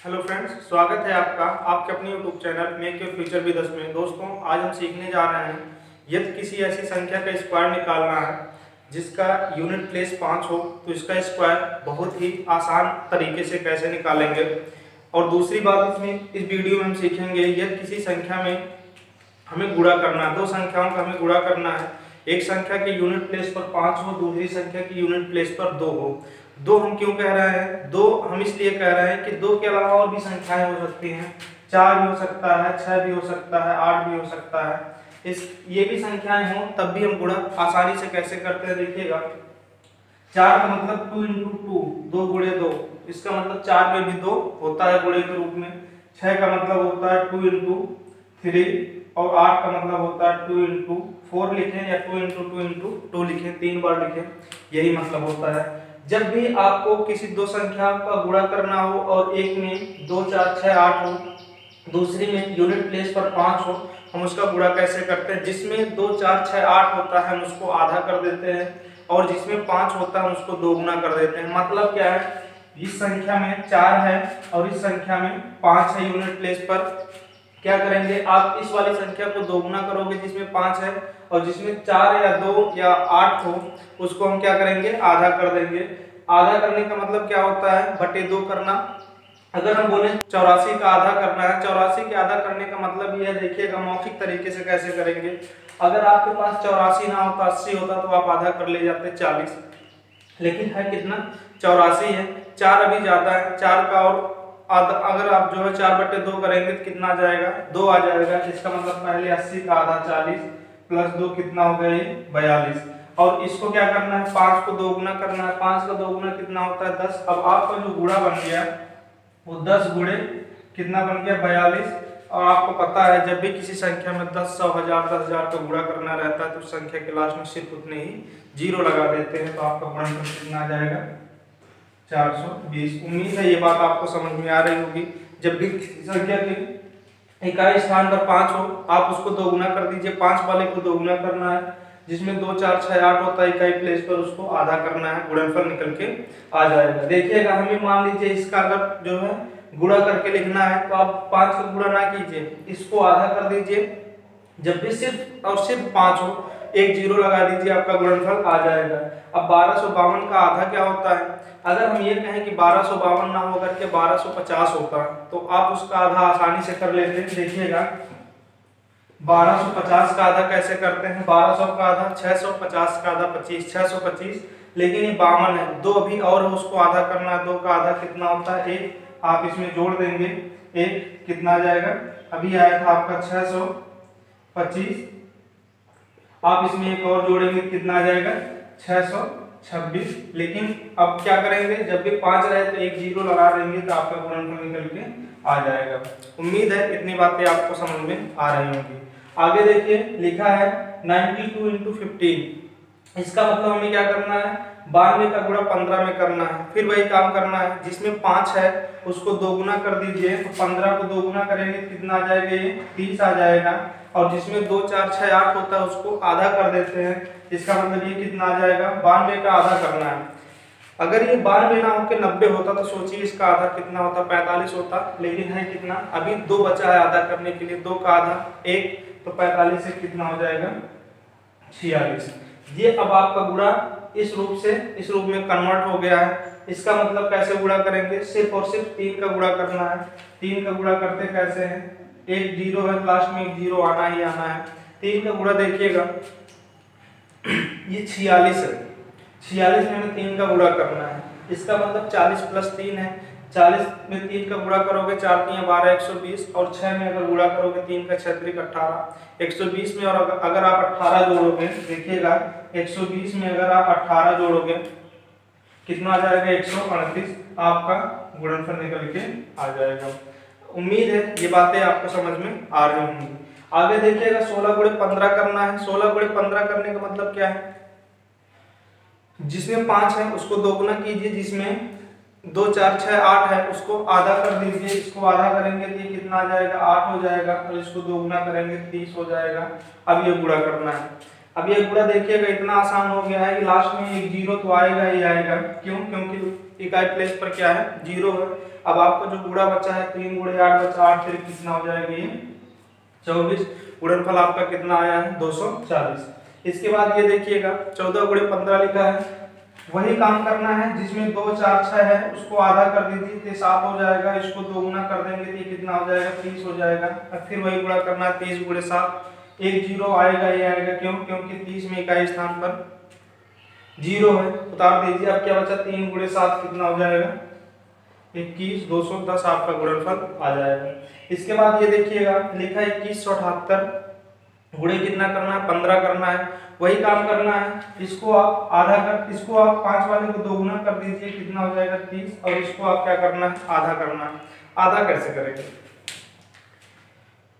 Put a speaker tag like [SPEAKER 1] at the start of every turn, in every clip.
[SPEAKER 1] Hello friends, स्वागत है आपका आपके अपने YouTube channel make your future with us में। दोस्तों, आज हम सीखने जा रहे हैं यदि किसी ऐसी संख्या का स्क्वायर निकालना है जिसका यूनिट प्लेस 5 हो तो इसका स्क्वायर बहुत ही आसान तरीके से कैसे निकालेंगे। और दूसरी बात, इसमें इस वीडियो में हम सीखेंगे यदि किसी संख्या में हमें गुणा करना है, दो संख्याओं का हमें गुणा करना है, एक संख्या के यूनिट प्लेस पर 5 हो, दूसरी संख्या की यूनिट प्लेस पर 2 हो। दो हम क्यों कह रहे हैं? दो हम इसलिए कह रहे हैं कि दो के अलावा और भी संख्याएं हो सकती हैं, 4 भी हो सकता है, 6 भी हो सकता है, 8 भी हो सकता है। ये भी संख्याएं हो तब भी हम गुणा आसानी से कैसे करते हैं, देखिएगा। 4 का मतलब 2 × 2, 2 गुणे 2, इसका मतलब 4 में भी 2 होता है गुणे के रूप में। 6 का मतलब होता है 2 × 3 और 8 का मतलब होता है 2 × 4 लिखें या 2 × 2 × 2 लिखें, 3 बार लिखें, यही मतलब होता है। जब भी आपको किसी दो संख्या का गुणा करना हो और एक में 2, 4, 6, 8 हो, दूसरी में यूनिट प्लेस पर 5 हो, हम उसका गुणा कैसे करते हैं? जिसमें 2, 4, 6, 8 होता है हम उसको आधा कर देते हैं और जिसमें 5 होता है हम उसको दोगुना कर देते हैं। मतलब क्या है, इस संख्या में 4 है और इस संख्या में 5 है यूनिट प्लेस पर। क्या करेंगे, आप इस वाली संख्या को दोगुना करोगे जिसमें 5 है, और जिसमें 4 या 2 या 8 हो उसको हम क्या करेंगे, आधा कर देंगे। आधा करने का मतलब क्या होता है, बटे 2 करना। अगर हम बोले 84 का आधा करना है, 84 के आधा करने का मतलब ये है, देखिएगा मौखिक तरीके से कैसे करेंगे। अगर आपके पास 84 ना होता, 80 होता तो आप आधा कर ले जाते 40, लेकिन है कितना, 84 है। 4 अभी ज्यादा है, 4 का और आधा, अगर आप जो है 4/2 करेंगे तो कितना आ जाएगा, 2 आ जाएगा। इसका मतलब पहले 80 का आधा 40 प्लस 2 कितना हो गया, 42। और इसको क्या करना है, 5 को दोगुना करना है। 5 का दोगुना कितना होता है, 10। अब आपका जो गुणा बन गया वो 10 गुणे कितना बन गया, 42। और आपको पता है जब भी किसी संख्या में 10, 100, 1000, 10,000 का गुणा करना रहता है तो उस संख्या के लास्ट में सिर्फ उतने ही जीरो लगा देते हैं, तो आपका गुणनफल कितना आ जाएगा, 420। उम्मीद है ये बात आपको समझ में आ रही होगी। जब भी संख्या के इकाई स्थान पर 5 हो आप उसको दोगुना कर दीजिए। 5 वाले को दोगुना करना है, जिसमें 2, 4, 6, 8 होता है इकाई प्लेस पर, उसको आधा करना है, गुणनफल निकल के आ जाएगा। देखिएगा, हमें मान लीजिए इसका अगर जो है गुणा करके लिखना है तो आप 5 का गुणा ना कीजिए, इसको आधा कर दीजिए। जब भी सिर्फ और सिर्फ 5 हो, एक जीरो लगा दीजिए, आपका गुणनफल आ जाएगा। अब 1252 का आधा क्या होता है? अगर हम ये कहें कि 1252 ना होकर के 1250 होता तो आप उसका आधा आसानी से कर लेते हैं। देखिएगा 1250 का आधा कैसे करते हैं, 1200 का आधा 650 का आधा 25, 625, लेकिन ये 52 है, 2 अभी और है उसको आधा करना है। 2 का आधा कितना होता है, 1। आप इसमें जोड़ देंगे 1, कितना आ जाएगा, अभी आया था आपका 625, आप इसमें एक और जोड़ेंगे कितना आ जाएगा, 626। लेकिन अब क्या करेंगे, जब भी 5 रहे तो एक जीरो लगा देंगे तो आपका गुणनफल निकल के आ जाएगा। उम्मीद है इतनी बातें आपको समझ में आ रही होंगी। आगे देखिए, लिखा है 92 × 15। इसका मतलब हमें क्या करना है, 92 का गुणा 15 में करना है। फिर वही काम करना है, जिसमें 5 है उसको दोगुना कर दीजिए, तो 15 को दोगुना करेंगे कितना आ जाएगा, ये 30 आ जाएगा। और जिसमें 2, 4, 6, 8 होता है उसको आधा कर देते हैं, इसका मतलब ये कितना आ जाएगा, 92 का आधा करना है। अगर ये 92 ना होकर 90 होता तो सोचिए इसका आधा कितना होता, 45 होता। लेकिन है कितना, अभी 2 बचा है आधा करने के लिए, 2 का आधा 1, तो 45 से कितना हो जाएगा, 46। ये अब आपका गुणा इस रूप में कन्वर्ट हो गया है। इसका मतलब कैसे गुणा करेंगे, सिर्फ और सिर्फ 3 का गुणा करना है। 3 का गुणा करते कैसे हैं, एक जीरो है लास्ट में, एक जीरो आना ही आना है। 3 का गुणा देखिएगा, ये 46 है, 46 में हमें 3 का गुणा करना है। इसका मतलब 40 + 3 है, 40 में 3 का गुणा करोगे, 4 × 3 = 12, 120। और 6 में अगर गुणा करोगे 3 का 6 × 3 = 18, 120 में। और अगर आप 18 जोड़ोगे, देखिएगा 120 में अगर आप 18 जोड़ोगे कितना आ जाएगा, 138। आपका गुणनफल निकल के आ जाएगा। उम्मीद है ये बातें आपको समझ में आ रही होंगी। आगे देखिएगा, 16 × 15 करना है। 16 × 15 करने का मतलब क्या है, जिसमें 5 है उसको दोगुना कीजिए, जिसमें 2, 4, 6, 8 है उसको आधा कर दीजिए। इसको आधा करेंगे तो ये कितना आ जाएगा, 8 हो जाएगा। और इसको दोगुना करेंगे 30 हो जाएगा। अब ये गुणा करना है। अब ये गुणा देखिएगा इतना आसान हो गया है कि लास्ट में एक जीरो तो आएगा ही आएगा। क्यों? क्योंकि इकाई प्लेस पर क्या है, जीरो है। अब आपका जो गुणा बचा है 3 गुणे 8 बचा, 8 3 कितना हो जाएगा ये 24। गुणनफल आपका कितना आया है 240। इसके बाद ये देखिएगा 14 गुणे 15 लिखा है, वही काम करना है जिसमें 2 4 6 है उसको आधा कर दीजिए तो 7 हो जाएगा। इसको 2 गुना कर देंगे तो ये कितना हो जाएगा 30 हो जाएगा। और फिर वही गुणा करना है 30 गुणे 7, एक जीरो आएगा ही आएगा। क्यों? क्योंकि 30 में इकाई स्थान पर जीरो है, उतार दीजिए। अब क्या बचा 3 गुणे 7 कितना हो जाएगा 21, 210 आपका गुणनफल आ जाएगा। इसके बाद ये देखिएगा लिखा है 2178 गुणे कितना करना है 15 करना है, वही काम करना है। इसको आप आधा कर, इसको आप 5 वाले को 2 गुना कर दीजिए कितना हो जाएगा 30, और इसको आप क्या करना है आधा करना है। आधा कैसे करेंगे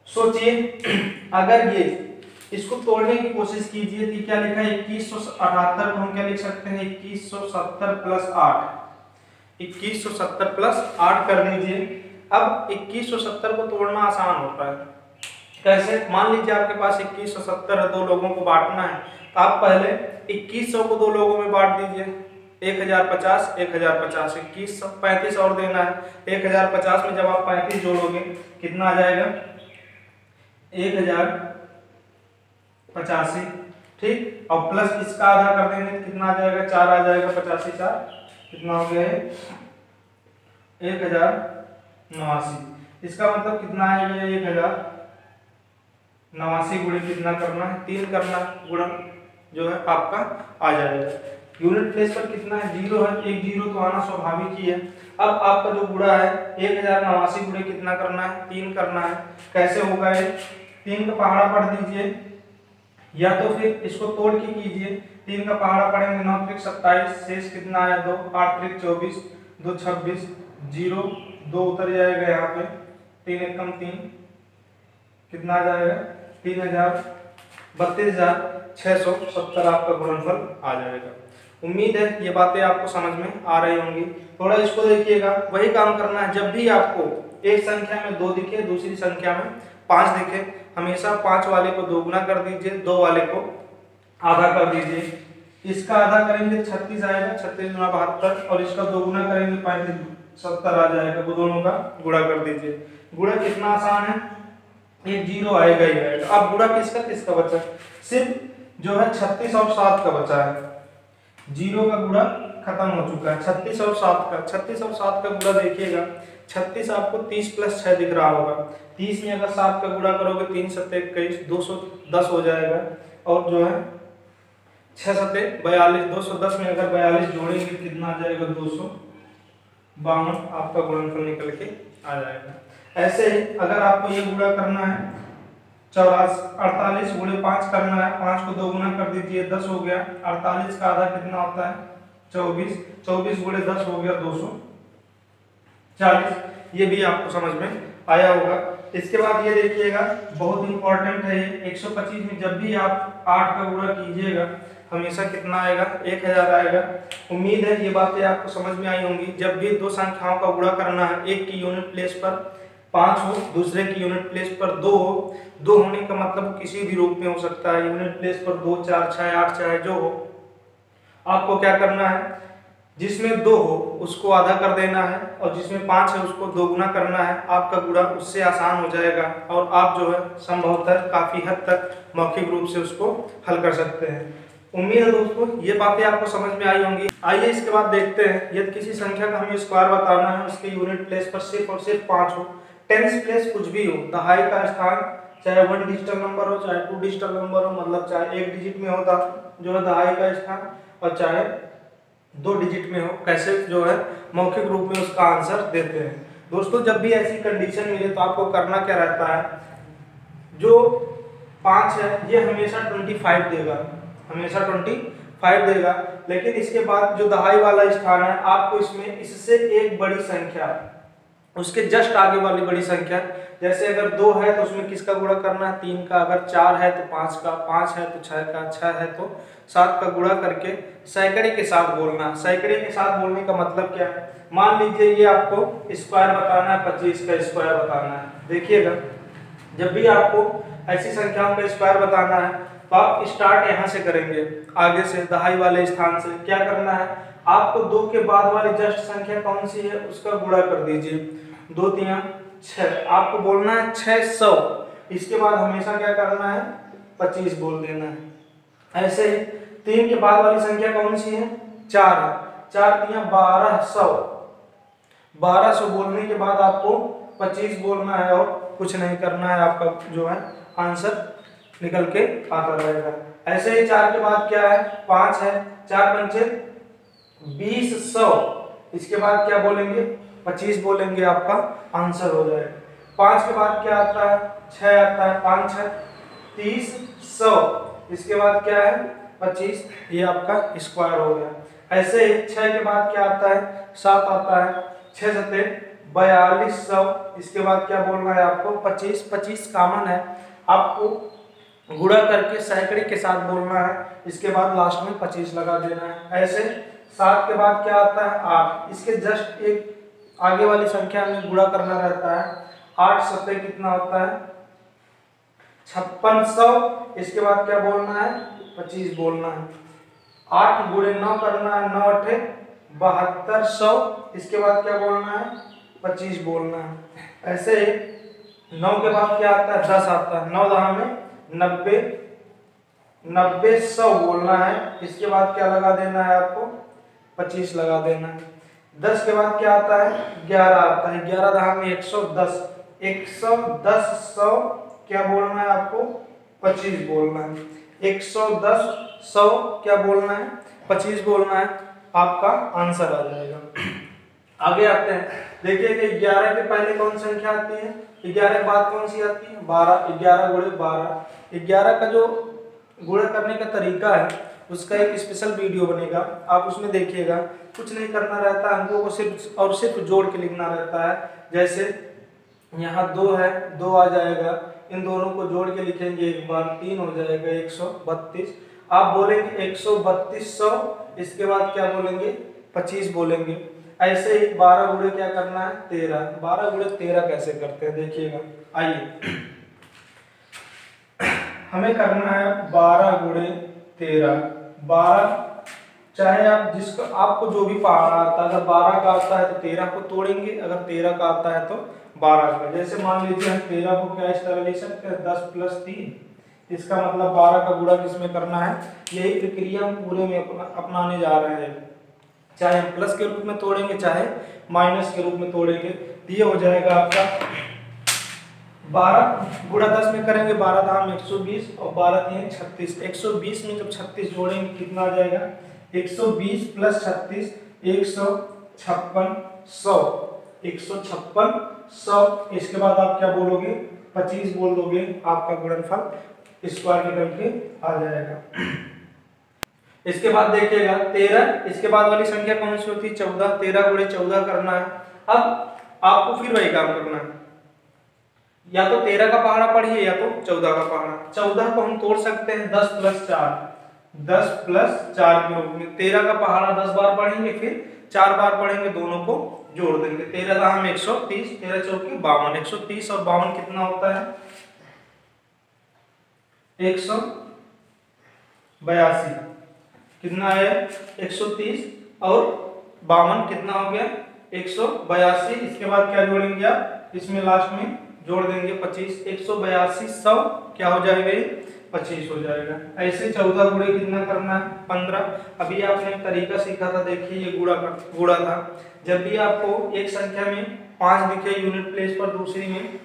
[SPEAKER 1] सोचिए, अगर ये इसको तोड़ने की कोशिश कीजिए तो क्या लिखा है 2178 को हम क्या लिख सकते हैं 2170 प्लस 8, 2170 प्लस 8 कर लीजिए। अब 2170 को तोड़ना आसान होता है। कैसे? मान लीजिए आपके पास 2170 है, दो लोगों को बांटना है, तो आप पहले 2100 को दो लोगों में बांट दीजिए, 1050 1050 2100 35 और देना है। 1050 में जब आप 35 जोड़ोगे कितना आ जाएगा 1085, ठीक। और प्लस इसका आधा कर देंगे तो कितना आ जाएगा 4 आ जाएगा, 85 4 कितना हो गया है 1089। इसका मतलब कितना आएगा 1089 गुणे कितना करना है 3 करना, गुणन जो है आपका आ जाएगा। यूनिट प्लेस पर कितना है जीरो है, एक जीरो तो आना स्वाभाविक ही है। अब आपका जो गुणा है 1089 गुणे कितना करना है 3 करना है। कैसे होगा ये 3 का पहाड़ा पढ़ दीजिए, या तो फिर इसको तोड़ के कीजिए। 3 का पहाड़ा पढ़ेंगे 9 त्रिक 27, शेष कितना आया 2, 8 त्रिक 24, 2 26, 0 2 उतर जाएगा यहाँ पे, 3 एकम 3 कितना आ जाएगा 32,670 आपका गुणनफल आ जाएगा। उम्मीद है ये बातें आपको समझ में आ रही होंगी। थोड़ा इसको देखिएगा, वही काम करना है। जब भी आपको एक संख्या में 2 दिखे, दूसरी संख्या में 5 दिखे, हमेशा 5 वाले को 2 गुना कर दीजिए, 2 वाले को आधा कर दीजिए। इसका आधा करेंगे 36 आएगा, 36 गुना 72, और इसका 2 गुना करेंगे 35 70 आ जाएगा। वो दोनों का गुणा कर दीजिए। गुणा कितना आसान है, एक जीरो आएगा ही आएगा। अब गुणा किसका किसका बचा, सिर्फ जो है 36 और 7 का बचा है। जीरो का गुणा खत्म हो चुका है, 36 और 7 का। 36 और 7 का गुणा देखिएगा, 36 आपको 30 प्लस 6 दिख रहा होगा। 30 में अगर 7 का गुणा करोगे 3 7 21 210 हो जाएगा, और जो है 6 7 42 210 में अगर 42 जोड़ेंगे कितना आ जाएगा 252 आपका गुणनफल निकल के आ जाएगा। ऐसे ही अगर आपको ये गुणा करना है 48 गुणे 5 करना है, 5 को 2 गुना कर दीजिए 10 हो गया। 48 का आधा कितना होता है 24, 24 गुणे 10 हो गया 240। ये भी आपको समझ में आया होगा। इसके बाद ये देखिएगा बहुत इंपॉर्टेंट है ये, 125 में जब भी आप 8 का गुणा कीजिएगा हमेशा कितना आएगा 1000 आएगा। उम्मीद है ये बातें आपको समझ में आई होंगी। जब भी दो संख्याओं का गुणा करना है, एक की यूनिट प्लेस पर 5 हो, दूसरे की यूनिट प्लेस पर 2 हो। 2 होने का मतलब किसी भी रूप में हो सकता है, यूनिट प्लेस पर 2 4 6 8 चाहे जो हो। आपको क्या करना है, जिसमें 2 हो उसको आधा कर देना है, और जिसमें 5 है उसको 2 गुना करना है। आपका गुणा उससे आसान हो जाएगा, और आप जो है संभवतः काफी हद तक मौखिक रूप से उसको हल कर सकते हैं। उम्मीद है दोस्तों ये बातें आपको समझ में आई होंगी। आइए इसके बाद देखते हैं, यदि किसी संख्या का हमें स्क्वायर बताना है, उसके यूनिट प्लेस पर सिर्फ और सिर्फ 5 हो, टेंस प्लेस कुछ भी हो, दहाई का स्थान चाहे 1 डिजिटल नंबर हो चाहे 2 डिजिटल नंबर हो, मतलब चाहे 1 डिजिट में होता जो है दहाई का स्थान, और चाहे 2 डिजिट में हो, कैसे जो है मौखिक रूप में उसका आंसर देते हैं। दोस्तों जब भी ऐसी कंडीशन मिले तो आपको करना क्या रहता है, जो 5 है ये हमेशा 25 देगा, हमेशा 25 देगा। लेकिन इसके बाद जो दहाई वाला स्थान है, आपको इसमें इससे एक बड़ी संख्या, उसके जस्ट आगे वाली बड़ी संख्या, जैसे अगर 2 है तो उसमें किसका गुणा करना है 3 का, अगर 4 है तो 5 का, 5 है तो 6 का, 6 है तो 7 का गुणा करके सैकड़े के साथ बोलना। सैकड़े के साथ बोलने का मतलब क्या है, मान लीजिए ये आपको स्क्वायर बताना है, 25 का स्क्वायर बताना है। देखिएगा जब भी आपको ऐसी संख्याओं का स्क्वायर बताना है तो आप स्टार्ट यहाँ से करेंगे, आगे से दहाई वाले स्थान से। क्या करना है आपको, 2 के बाद वाली जस्ट संख्या कौन सी है उसका गुणा कर दीजिए। 2 3 6, आपको बोलना है 600। इसके बाद हमेशा क्या करना है 25 बोल देना है। ऐसे ही 3 के बाद वाली संख्या कौन सी है 4 है, 4 3 1200। 1200 बोलने के बाद आपको 25 बोलना है और कुछ नहीं करना है, आपका जो है आंसर निकल के आता रहेगा। ऐसे ही 4 के बाद क्या है 5 है, 4 पंचे 2000। इसके बाद क्या बोलेंगे 25 बोलेंगे, आपका आंसर हो जाएगा। 5 के बाद क्या आता है 6 आता है, 5 6 30 इसके बाद क्या है 25, ये आपका स्क्वायर हो गया। ऐसे ही 6 के बाद क्या आता है 7 आता है, 6 7 4200। इसके बाद क्या बोलना है आपको 25, 25 कॉमन है, आपको गुणा करके सैकड़े के साथ बोलना है। इसके बाद लास्ट में 25 लगा देना है। ऐसे 7 के बाद क्या आता है 8, इसके जस्ट एक आगे वाली संख्या में गुणा करना रहता है। 8 7 कितना होता है 5600। इसके बाद क्या बोलना है 25 बोलना है। 8 गुणे 9 करना है, 9 8 7200। इसके बाद क्या बोलना है 25 बोलना है। ऐसे 9 के बाद क्या आता है 10 आता है, 9 10 में 90 900 बोलना है। इसके बाद क्या लगा देना है आपको 25 लगा देना है। 10 के बाद क्या आता है 11 आता है, 11 10 में 110 110 100 क्या बोलना है आपको 25 बोलना है। 110 100 क्या बोलना है 25 बोलना है, आपका आंसर आ जाएगा। आगे आते हैं, देखिए कि 11 के पहले कौन संख्या आती है, 11 के बाद कौन सी आती है 12। 11 गुणे 12, 11 का जो गुणा करने का तरीका है उसका एक स्पेशल वीडियो बनेगा, आप उसमें देखिएगा। कुछ नहीं करना रहता है, हमको सिर्फ और सिर्फ जोड़ के लिखना रहता है। जैसे यहाँ 2 है, 2 आ जाएगा, इन दोनों को जोड़ के लिखेंगे एक बार, 3 हो जाएगा 132। आप बोलेंगे 13200। इसके बाद क्या बोलेंगे 25 बोलेंगे। ऐसे ही 12 गुणे क्या करना है 13। 12 गुणे 13 कैसे करते हैं देखिएगा, आइए हमें करना है 12 गुणे 13। 12 चाहे आप जिसको आपको जो भी पहाड़ा आता है, अगर 12 का आता है तो 13 को तोड़ेंगे, अगर 13 का आता है तो 12 का। जैसे मान लीजिए हम 13 को क्या इस तरह लिख सकते हैं 10 + 3, इसका मतलब 12 का गुणा किसमें करना है। यही प्रक्रिया हम पूरे में अपनाने जा रहे हैं, चाहे हम प्लस के रूप में तोड़ेंगे चाहे माइनस के रूप में तोड़ेंगे। ये हो जाएगा आपका 12 गुणा 10 में करेंगे, 12 दाम 120 और 12 3 36। 120 में जब 36 जोड़ेंगे कितना आ जाएगा 120 + 36 156 100 156 100। इसके बाद आप क्या बोलोगे 25 बोल दोगे, आपका गुणनफल स्क्वायर निकल के आ जाएगा। इसके बाद देखिएगा 13, इसके बाद वाली संख्या कौन सी होती है 14। 13 गुणे 14 करना है। अब आपको फिर वही काम करना है, या तो 13 का पहाड़ा पढ़िए या तो 14 का पहाड़ा। 14 को हम तोड़ सकते हैं 10 + 4, 10 + 4 के रूप में। 13 का पहाड़ा 10 बार पढ़ेंगे, फिर 4 बार पढ़ेंगे, दोनों को जोड़ देंगे। 13 दाम 130, 13 चौके 52, 130 और 52 कितना होता है 182। कितना है 130 और 52 कितना हो गया 182। इसके बाद क्या जोड़ेंगे आप, इसमें लास्ट में जोड़ देंगे 25। 182 100 क्या हो जाएगा 25 हो जाएगा। ऐसे 14 गुणे कितना करना है 15। अभी आपने एक तरीका सीखा था, देखिए ये गुणा था। जब भी आपको एक संख्या में 5 दिखे यूनिट प्लेस पर, दूसरी में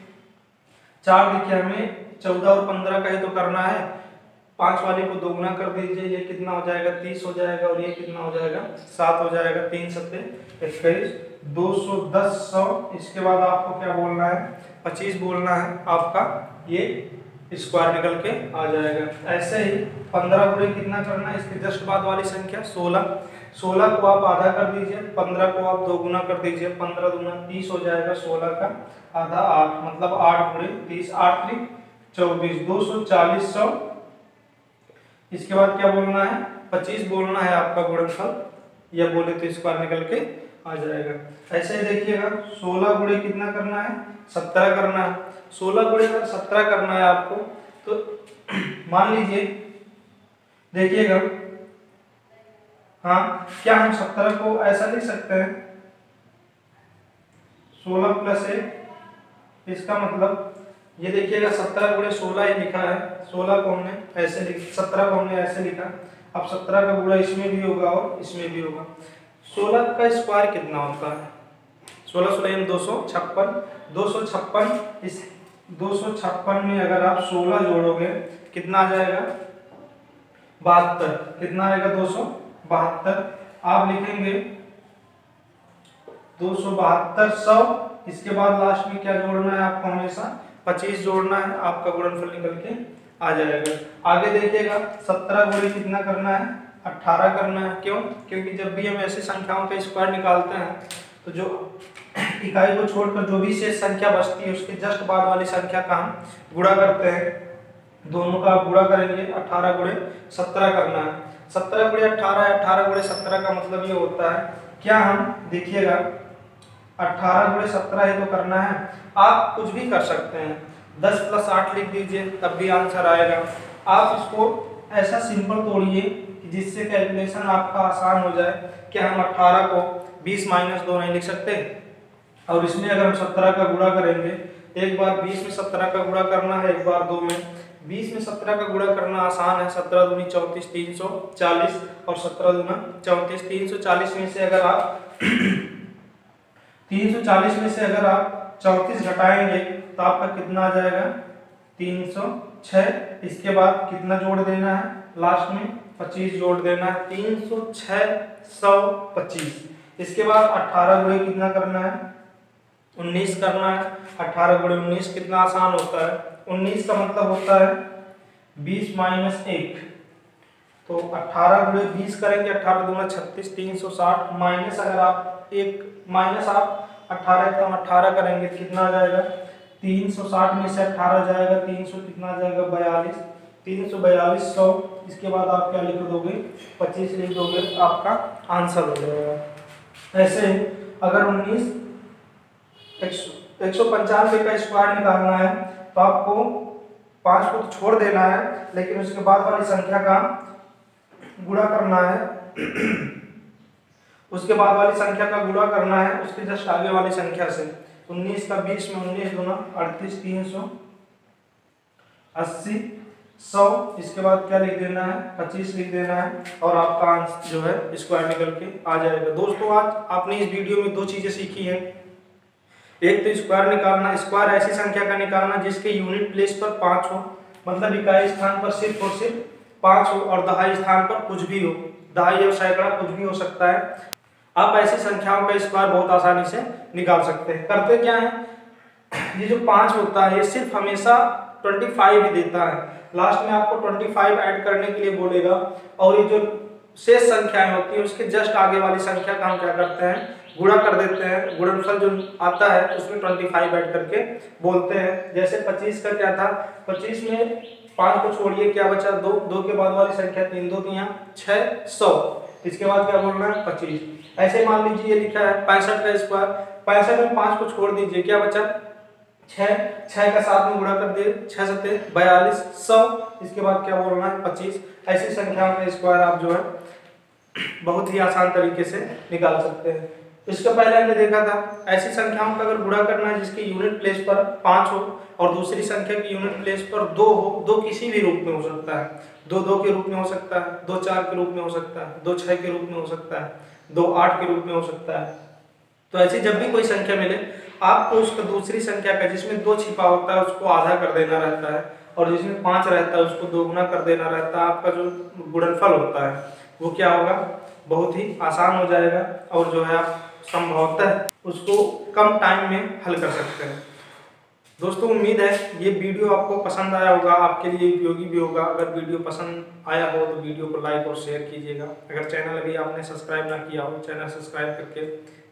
[SPEAKER 1] 4 दिखे, हमें 14 और 15 का ही तो करना है। 5 वाले को दोगुना कर दीजिए, ये कितना हो जाएगा 30 हो जाएगा, और ये कितना हो जाएगा 7 हो जाएगा। 3 7 21 210 100। इसके बाद आपको क्या बोलना है 25 बोलना है, आपका ये स्क्वायर निकल के आ जाएगा। ऐसे ही 15 गुणे कितना करना है, इसके जस्ट बाद वाली संख्या 16। 16 को आप आधा कर दीजिए, 15 को आप दोगुना कर दीजिए, 15 दूना 30 हो जाएगा, 16 का आधा 8, मतलब 8 गुणे 30, 8 3 24 240 100। इसके बाद क्या बोलना है 25 बोलना है, आपका गुणनफल, या बोले तो स्क्वायर निकल के आ जाएगा। ऐसे ही देखिएगा 16 गुणे कितना करना है 17 करना है। 16 गुणे 17 करना है आपको, तो मान लीजिए, देखिएगा, हाँ, क्या हम 17 को ऐसा लिख सकते हैं 16 प्लस 1, इसका मतलब ये देखिएगा 17 गुणे 16 ही लिखा है, 16 को हमने ऐसे लिखा, 17 को हमने ऐसे लिखा। अब 17 का गुणा इसमें भी होगा और इसमें भी होगा। 16 का स्क्वायर कितना होता है? 16 16 256, 256, इस 256 में अगर आप 16 जोड़ोगे कितना आ जाएगा? 72। कितना आएगा? 272। आप लिखेंगे 272 100, इसके बाद लास्ट में क्या जोड़ना है आपको? हमेशा 25 जोड़ना है, आपका गुणनफल निकल के आ जाएगा। आगे देखिएगा 17 गुणे कितना करना है? 18 करना है। क्यों? क्योंकि जब भी हम ऐसी संख्याओं का स्क्वायर निकालते हैं तो जो इकाई को छोड़कर जो भी शेष संख्या बचती है उसके जस्ट बाद वाली संख्या का हम गुणा करते हैं। दोनों का गुणा करेंगे, 18 गुणे 17 करना है। 17 गुणे 18, 18 गुणे 17 का मतलब ये होता है, क्या हम देखिएगा 18 गुणे 17 ही तो करना है। आप कुछ भी कर सकते हैं, 10 प्लस 8 लिख दीजिए तब भी आंसर आएगा। आप इसको ऐसा सिंपल तोड़िए जिससे कैलकुलेशन आपका आसान हो जाए। क्या हम 18 को 20 माइनस 2 नहीं लिख सकते? और इसमें अगर हम 17 का गुणा करेंगे, एक बार 20 में 17 का गुणा करना है, एक बार 2 में। 20 में 17 का गुणा करना आसान है, 17 दूनी 34 340 और 17 दूना 34। 340 में से अगर आप 340 में से अगर आप 34 घटाएंगे तो आपका कितना आ जाएगा? 306। इसके बाद कितना जोड़ देना है? लास्ट में 25 जोड़ देना है। 306 125। इसके बाद 18 गुणे कितना करना है? 19 करना है। 18 गुणे 19 कितना आसान होता है? 19 का मतलब होता है 20 माइनस 1। तो 18 गुणे 20 करेंगे, 18 दूना 36 360 माइनस, अगर आप एक माइनस आप 18 एकदम 18 करेंगे कितना आ जाएगा? 360 में से 18 जाएगा, 300 कितना आ जाएगा? 42। 342 100। इसके बाद आप क्या लिख दोगे? 25 लिख दोगे, आपका आंसर हो जाएगा। ऐसे अगर 195 का स्क्वायर निकालना है तो आपको 5 को छोड़ देना है, लेकिन उसके बाद वाली संख्या का गुणा करना है। उसके बाद वाली संख्या का गुणा करना है उसके जस्ट आगे वाली संख्या से। 19 का 20 में 19 दूना 38 380 100। इसके बाद क्या लिख देना है? 25 लिख देना है और आपका आंसर जो है स्क्वायर निकल के आ जाएगा। दोस्तों, आज आपने इस वीडियो में 2 चीजें सीखी हैं। एक तो स्क्वायर निकालना, स्क्वायर ऐसी संख्या का निकालना जिसके यूनिट प्लेस पर 5 हो, मतलब इकाई स्थान पर सिर्फ और सिर्फ 5 हो और दहाई स्थान पर कुछ भी हो, दहाई और सैकड़ा कुछ भी हो सकता है। आप ऐसी संख्याओं का स्क्वायर बहुत आसानी से निकाल सकते हैं। करते क्या है, ये जो 5 होता है ये सिर्फ हमेशा 25 ही देता है। लास्ट में आपको 25 ऐड करने के लिए बोलेगा और ये जो शेष संख्याएं होती है उसके जस्ट आगे वाली संख्या का हम क्या करते हैं? गुणा कर देते हैं। गुणनफल जो आता है उसमें 25 ऐड करके बोलते हैं। जैसे 25 का क्या था? 25 में 5 को छोड़िए, क्या बचा? 2। 2 के बाद वाली संख्या 3 2 3 6 100। इसके बाद क्या बोलना है? 25। ऐसे मान लीजिए ये लिखा है 65 का स्क्वायर। 65 में 5 को छोड़ दीजिए, क्या बचा? 6। 6 का 7 में गुणा कर दिए, 6 7 42 100। इसके बाद क्या बोलना है? 25। ऐसी संख्याओं का स्क्वायर आप जो है बहुत ही आसान तरीके से निकाल सकते हैं। इसके पहले हमने देखा था ऐसी संख्याओं का अगर गुणा करना है जिसके यूनिट प्लेस पर 5 हो और दूसरी संख्या की यूनिट प्लेस पर 2 हो। 2 किसी भी रूप में हो सकता है, 2 2 के रूप में हो सकता है, 2 4 के रूप में हो सकता है, 2 6 के रूप में हो सकता है, 2 8 के रूप में हो सकता है। तो ऐसी जब भी कोई संख्या मिले आपको उसका दूसरी संख्या का जिसमें 2 छिपा होता है उसको आधा कर देना रहता है और जिसमें 5 रहता है उसको 2 गुना कर देना रहता है। आपका जो गुणनफल होता है वो क्या होगा? बहुत ही आसान हो जाएगा और जो है आप संभवतः उसको कम टाइम में हल कर सकते हैं। दोस्तों, उम्मीद है ये वीडियो आपको पसंद आया होगा, आपके लिए उपयोगी भी होगा। अगर वीडियो पसंद आया हो तो वीडियो को लाइक और शेयर कीजिएगा। अगर चैनल अभी आपने सब्सक्राइब ना किया हो, चैनल सब्सक्राइब करके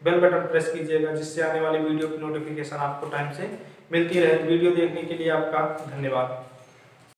[SPEAKER 1] बेल बटन प्रेस कीजिएगा जिससे आने वाली वीडियो की नोटिफिकेशन आपको टाइम से मिलती रहे। वीडियो देखने के लिए आपका धन्यवाद।